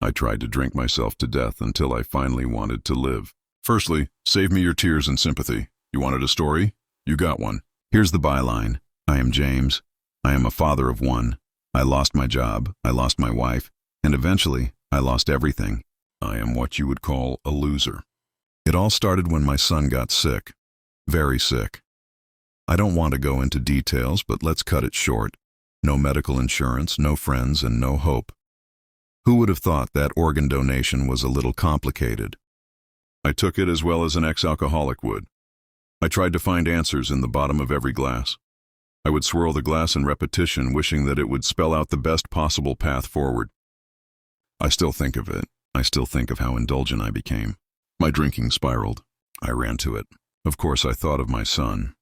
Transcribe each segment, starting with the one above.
I tried to drink myself to death until I finally wanted to live. Firstly, save me your tears and sympathy. You wanted a story? You got one. Here's the byline. I am James. I am a father of one. I lost my job, I lost my wife, and eventually, I lost everything. I am what you would call a loser. It all started when my son got sick. Very sick. I don't want to go into details, but let's cut it short. No medical insurance, no friends, and no hope. Who would have thought that organ donation was a little complicated? I took it as well as an ex-alcoholic would. I tried to find answers in the bottom of every glass. I would swirl the glass in repetition, wishing that it would spell out the best possible path forward. I still think of it. I still think of how indulgent I became. My drinking spiraled. I ran to it. Of course, I thought of my son.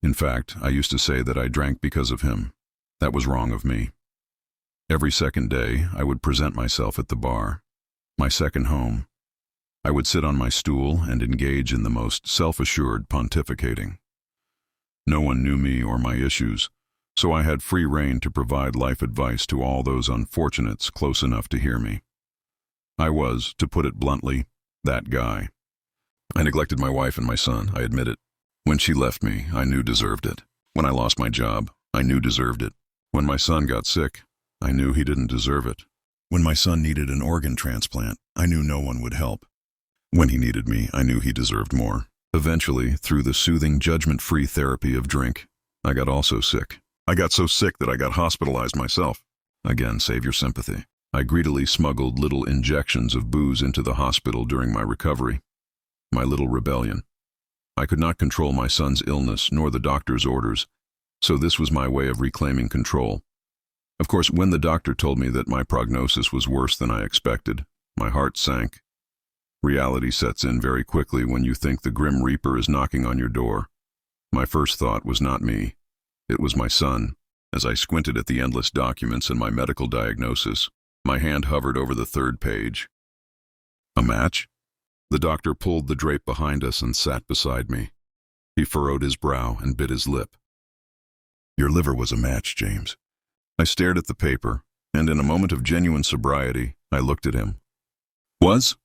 In fact, I used to say that I drank because of him. That was wrong of me. Every second day, I would present myself at the bar, my second home. I would sit on my stool and engage in the most self-assured pontificating. No one knew me or my issues, so I had free rein to provide life advice to all those unfortunates close enough to hear me. I was, to put it bluntly, that guy. I neglected my wife and my son, I admit it. When she left me, I knew deserved it. When I lost my job, I knew deserved it. When my son got sick, I knew he didn't deserve it. When my son needed an organ transplant, I knew no one would help. When he needed me, I knew he deserved more. Eventually, through the soothing, judgment-free therapy of drink, I got also sick. I got so sick that I got hospitalized myself. Again, save your sympathy. I greedily smuggled little injections of booze into the hospital during my recovery. My little rebellion. I could not control my son's illness nor the doctor's orders, so this was my way of reclaiming control. Of course, when the doctor told me that my prognosis was worse than I expected, my heart sank. Reality sets in very quickly when you think the Grim Reaper is knocking on your door. My first thought was not me. It was my son. As I squinted at the endless documents and my medical diagnosis, my hand hovered over the third page. A match? The doctor pulled the drape behind us and sat beside me. He furrowed his brow and bit his lip. Your liver was a match, James. I stared at the paper, and in a moment of genuine sobriety, I looked at him. Was?